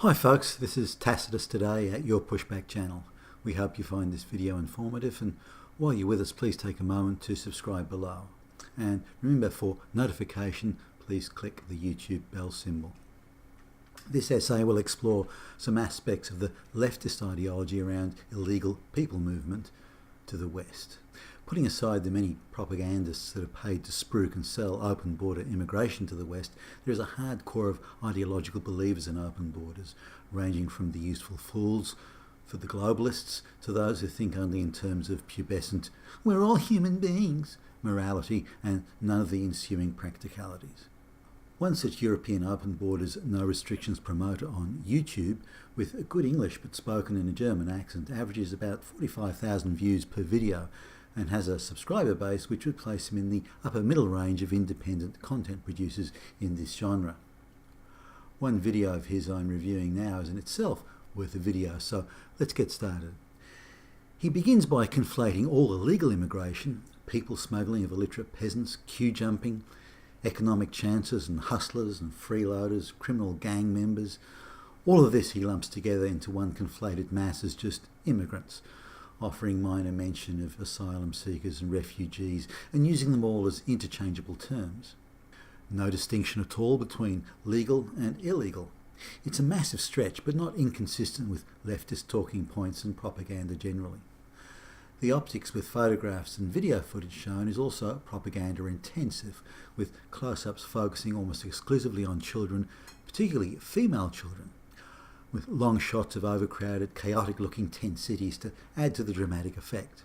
Hi folks, this is Tacitus Today at your Pushback channel. We hope you find this video informative, and while you're with us, please take a moment to subscribe below. And remember, for notification, please click the YouTube bell symbol. This essay will explore some aspects of the leftist ideology around illegal people movement to the West. Putting aside the many propagandists that are paid to spruik and sell open border immigration to the West, there is a hard core of ideological believers in open borders, ranging from the useful fools for the globalists to those who think only in terms of pubescent "we're all human beings" morality and none of the ensuing practicalities. One such European open borders no restrictions promoter on YouTube, with good English but spoken in a German accent, averages about 45,000 views per video and has a subscriber base which would place him in the upper middle range of independent content producers in this genre. One video of his I'm reviewing now is in itself worth a video, so let's get started. He begins by conflating all illegal immigration, people smuggling of illiterate peasants, queue jumping, economic chances and hustlers and freeloaders, criminal gang members. All of this he lumps together into one conflated mass as just immigrants, offering minor mention of asylum seekers and refugees and using them all as interchangeable terms. No distinction at all between legal and illegal. It's a massive stretch, but not inconsistent with leftist talking points and propaganda generally. The optics with photographs and video footage shown is also propaganda intensive, with close-ups focusing almost exclusively on children, particularly female children, with long shots of overcrowded, chaotic-looking tent cities to add to the dramatic effect.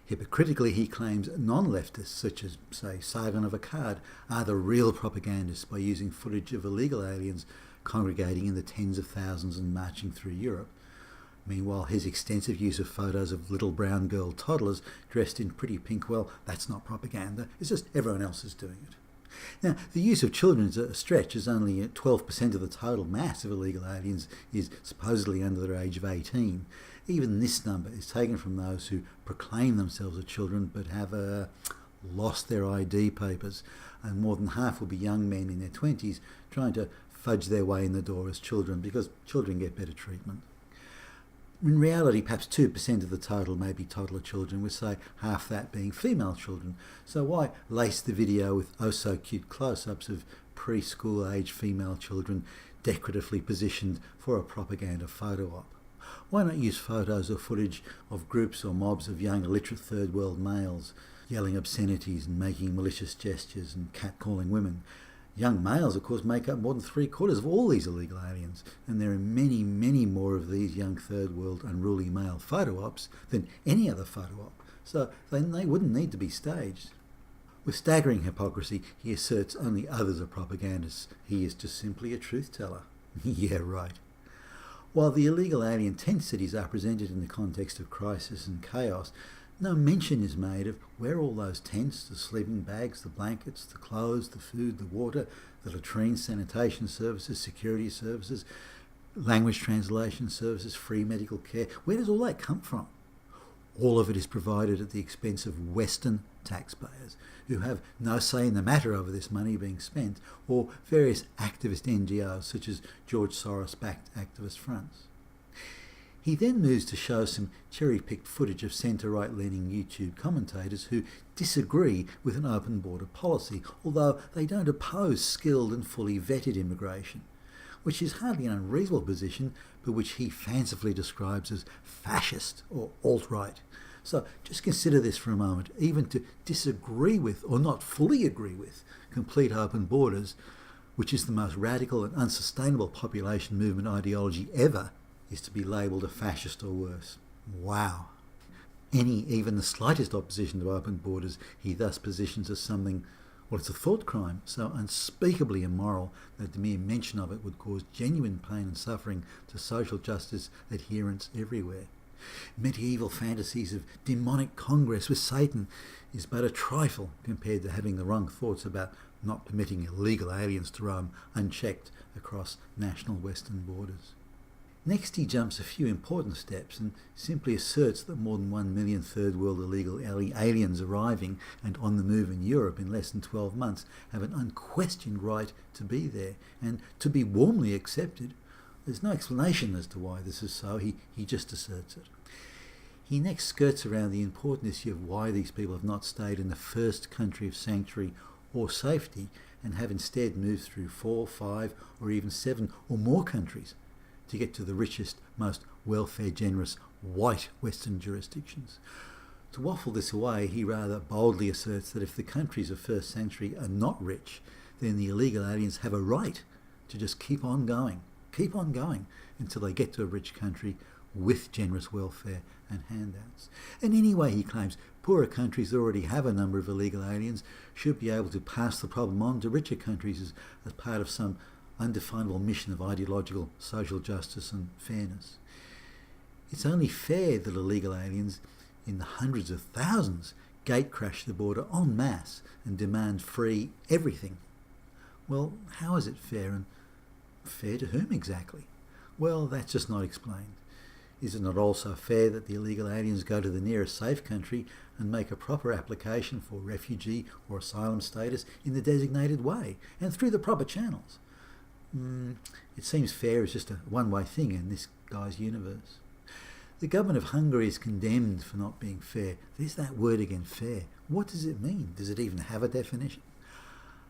Hypocritically, he claims non-leftists, such as, say, Sargon of Akkad, are the real propagandists by using footage of illegal aliens congregating in the tens of thousands and marching through Europe. Meanwhile, his extensive use of photos of little brown girl toddlers dressed in pretty pink, well, that's not propaganda, it's just everyone else is doing it. Now, the use of children is a stretch, as only 12% of the total mass of illegal aliens is supposedly under the age of 18. Even this number is taken from those who proclaim themselves as children but have lost their ID papers, and more than half will be young men in their 20s trying to fudge their way in the door as children because children get better treatment. In reality, perhaps 2% of the total may be toddler children, with say half that being female children. So why lace the video with oh-so-cute close-ups of preschool age female children decoratively positioned for a propaganda photo op? Why not use photos or footage of groups or mobs of young illiterate third world males yelling obscenities and making malicious gestures and catcalling women? Young males, of course, make up more than 3/4 of all these illegal aliens, and there are many, many more of these young third world unruly male photo ops than any other photo op, so they wouldn't need to be staged. With staggering hypocrisy, he asserts only others are propagandists. He is just simply a truth teller. Yeah, right. While the illegal alien tent cities are presented in the context of crisis and chaos, no mention is made of where all those tents, the sleeping bags, the blankets, the clothes, the food, the water, the latrines, sanitation services, security services, language translation services, free medical care, where does all that come from? All of it is provided at the expense of Western taxpayers, who have no say in the matter over this money being spent, or various activist NGOs such as George Soros-backed activist fronts. He then moves to show some cherry-picked footage of centre-right-leaning YouTube commentators who disagree with an open border policy, although they don't oppose skilled and fully vetted immigration, which is hardly an unreasonable position, but which he fancifully describes as fascist or alt-right. So just consider this for a moment. Even to disagree with, or not fully agree with, complete open borders, which is the most radical and unsustainable population movement ideology ever, is to be labelled a fascist or worse. Wow. Even the slightest opposition to open borders he thus positions as something, well, it's a thought crime, so unspeakably immoral that the mere mention of it would cause genuine pain and suffering to social justice adherents everywhere. Medieval fantasies of demonic congress with Satan is but a trifle compared to having the wrong thoughts about not permitting illegal aliens to roam unchecked across national western borders. Next, he jumps a few important steps and simply asserts that more than 1 million third world illegal aliens arriving and on the move in Europe in less than 12 months have an unquestioned right to be there and to be warmly accepted, There's no explanation as to why this is so, he just asserts it. He next skirts around the important issue of why these people have not stayed in the first country of sanctuary or safety and have instead moved through 4, 5 or even 7 or more countries to get to the richest, most welfare generous white Western jurisdictions. To waffle this away, he rather boldly asserts that if the countries of first sanctuary are not rich, then the illegal aliens have a right to just keep on going until they get to a rich country with generous welfare and handouts. And anyway, he claims, poorer countries that already have a number of illegal aliens should be able to pass the problem on to richer countries as part of some undefinable mission of ideological social justice and fairness. It's only fair that illegal aliens in the hundreds of thousands gate crash the border en masse and demand free everything. Well, how is it fair, and fair to whom exactly? Well, that's just not explained. Is it not also fair that the illegal aliens go to the nearest safe country and make a proper application for refugee or asylum status in the designated way and through the proper channels? It seems fair is just a one-way thing in this guy's universe. The government of Hungary is condemned for not being fair. There's that word again, fair. What does it mean? Does it even have a definition?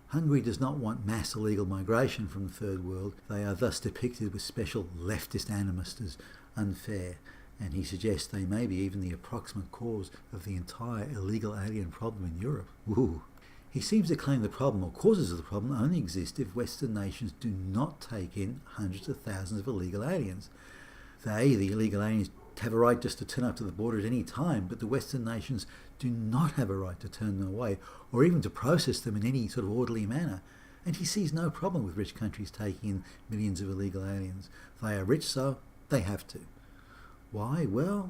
Hungary does not want mass illegal migration from the third world. They are thus depicted with special leftist animus as unfair, and he suggests they may be even the approximate cause of the entire illegal alien problem in Europe. Ooh. He seems to claim the problem, or causes of the problem, only exist if Western nations do not take in hundreds of thousands of illegal aliens. They, the illegal aliens, have a right just to turn up to the border at any time, but the Western nations do not have a right to turn them away or even to process them in any sort of orderly manner. And he sees no problem with rich countries taking in millions of illegal aliens. They are rich, so they have to. Why? Well,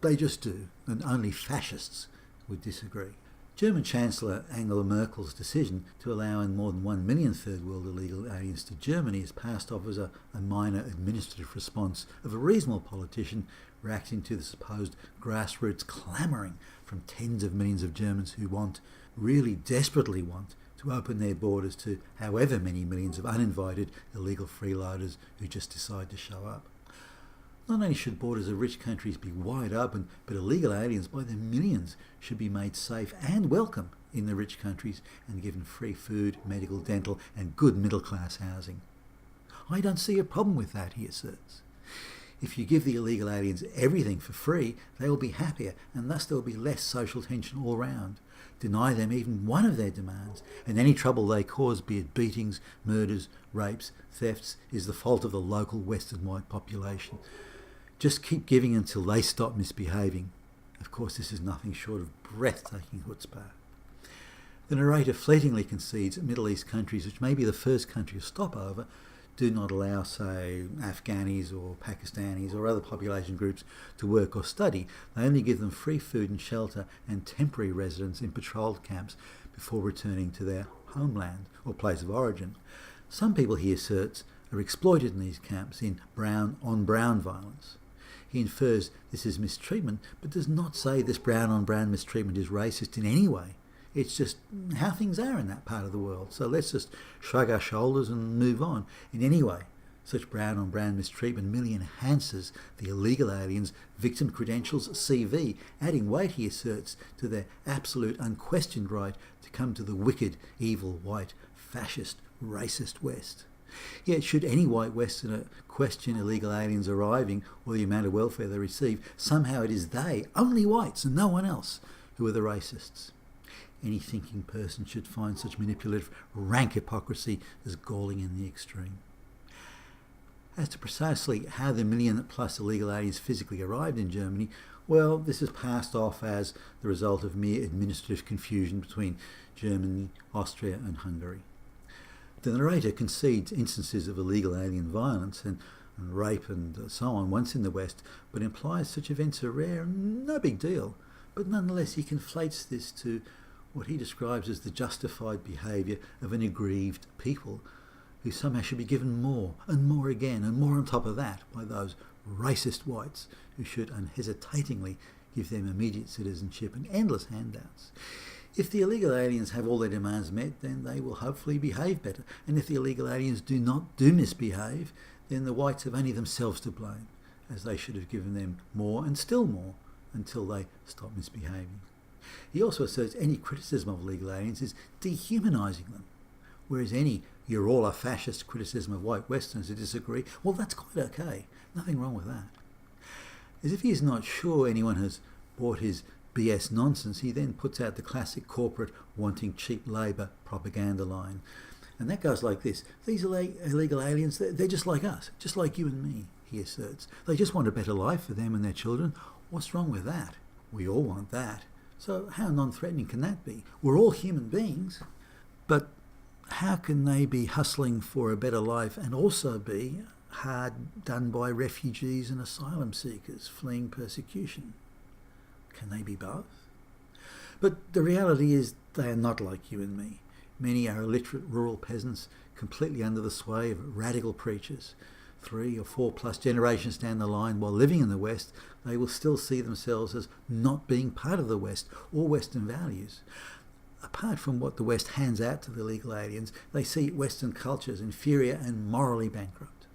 they just do, and only fascists would disagree. German Chancellor Angela Merkel's decision to allow in more than 1 million third world illegal aliens to Germany is passed off as a minor administrative response of a reasonable politician reacting to the supposed grassroots clamouring from tens of millions of Germans who really desperately want, to open their borders to however many millions of uninvited illegal freeloaders who just decide to show up. Not only should borders of rich countries be wide open, but illegal aliens by the millions should be made safe and welcome in the rich countries and given free food, medical, dental and good middle-class housing. I don't see a problem with that, he asserts. If you give the illegal aliens everything for free, they will be happier and thus there will be less social tension all round. Deny them even one of their demands, and any trouble they cause, be it beatings, murders, rapes, thefts, is the fault of the local Western white population. Just keep giving until they stop misbehaving. Of course, this is nothing short of breathtaking chutzpah. The narrator fleetingly concedes that Middle East countries, which may be the first country of stopover, do not allow, say, Afghanis or Pakistanis or other population groups to work or study. They only give them free food and shelter and temporary residence in patrolled camps before returning to their homeland or place of origin. Some people, he asserts, are exploited in these camps in brown-on-brown violence. He infers this is mistreatment, but does not say this brown-on-brown mistreatment is racist in any way. It's just how things are in that part of the world. So let's just shrug our shoulders and move on. In any way, such brown-on-brown mistreatment merely enhances the illegal aliens' victim credentials CV, adding weight, he asserts, to their absolute unquestioned right to come to the wicked, evil, white, fascist, racist West. Yet should any white Westerner question illegal aliens arriving or the amount of welfare they receive, somehow it is they, only whites and no one else, who are the racists. Any thinking person should find such manipulative, rank hypocrisy as galling in the extreme. As to precisely how the million-plus illegal aliens physically arrived in Germany, well, this is passed off as the result of mere administrative confusion between Germany, Austria and Hungary. The narrator concedes instances of illegal alien violence and rape and so on once in the West, but implies such events are rare and no big deal. But nonetheless, he conflates this to what he describes as the justified behaviour of an aggrieved people, who somehow should be given more and more again and more on top of that by those racist whites who should unhesitatingly give them immediate citizenship and endless handouts. If the illegal aliens have all their demands met, then they will hopefully behave better. And if the illegal aliens do misbehave, then the whites have only themselves to blame, as they should have given them more and still more until they stop misbehaving. He also asserts any criticism of illegal aliens is dehumanising them, whereas any "you're all a fascist" criticism of white Westerners who disagree, well, that's quite okay. Nothing wrong with that. As if he is not sure anyone has bought his BS nonsense, he then puts out the classic corporate wanting cheap labour propaganda line. And that goes like this: these illegal aliens, they're just like us, just like you and me, he asserts. They just want a better life for them and their children. What's wrong with that? We all want that. So how non-threatening can that be? We're all human beings. But how can they be hustling for a better life and also be hard done by refugees and asylum seekers fleeing persecution? Can they be both? But the reality is they are not like you and me. Many are illiterate rural peasants, completely under the sway of radical preachers. 3 or 4 plus generations down the line, while living in the West, they will still see themselves as not being part of the West or Western values. Apart from what the West hands out to the illegal aliens, they see Western culture as inferior and morally bankrupt.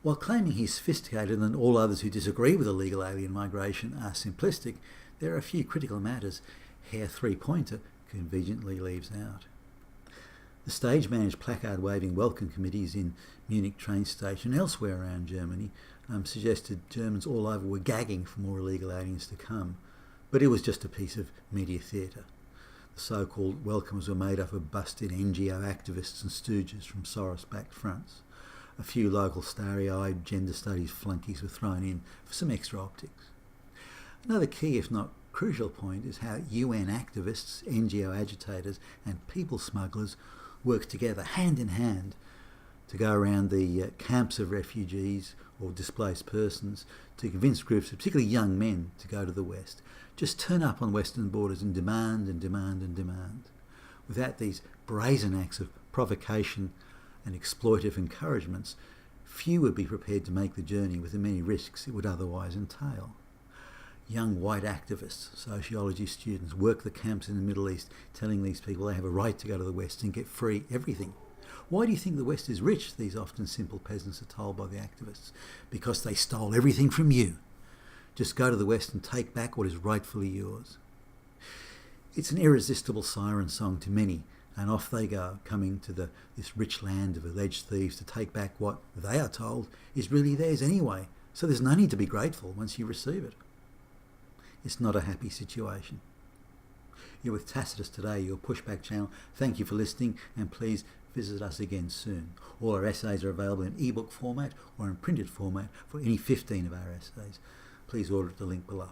While claiming he's sophisticated and all others who disagree with illegal alien migration are simplistic, there are a few critical matters Herr Three-Pointer conveniently leaves out. The stage-managed placard-waving welcome committees in Munich train station and elsewhere around Germany suggested Germans all over were gagging for more illegal aliens to come, but it was just a piece of media theatre. The so-called welcomes were made up of busted NGO activists and stooges from Soros-backed fronts. A few local starry-eyed gender studies flunkies were thrown in for some extra optics. Another key, if not crucial point, is how UN activists, NGO agitators and people smugglers work together hand in hand to go around the camps of refugees or displaced persons to convince groups, particularly young men, to go to the West. Just turn up on Western borders and demand and demand and demand. Without these brazen acts of provocation and exploitive encouragements, few would be prepared to make the journey with the many risks it would otherwise entail. Young white activists, sociology students, work the camps in the Middle East, telling these people they have a right to go to the West and get free everything. Why do you think the West is rich, these often simple peasants are told by the activists? Because they stole everything from you. Just go to the West and take back what is rightfully yours. It's an irresistible siren song to many, and off they go, coming to this rich land of alleged thieves to take back what they are told is really theirs anyway, so there's no need to be grateful once you receive it. It's not a happy situation. You're with Tacitus Today, your pushback channel. Thank you for listening, and please visit us again soon. All our essays are available in ebook format or in printed format for any 15 of our essays. Please order at the link below.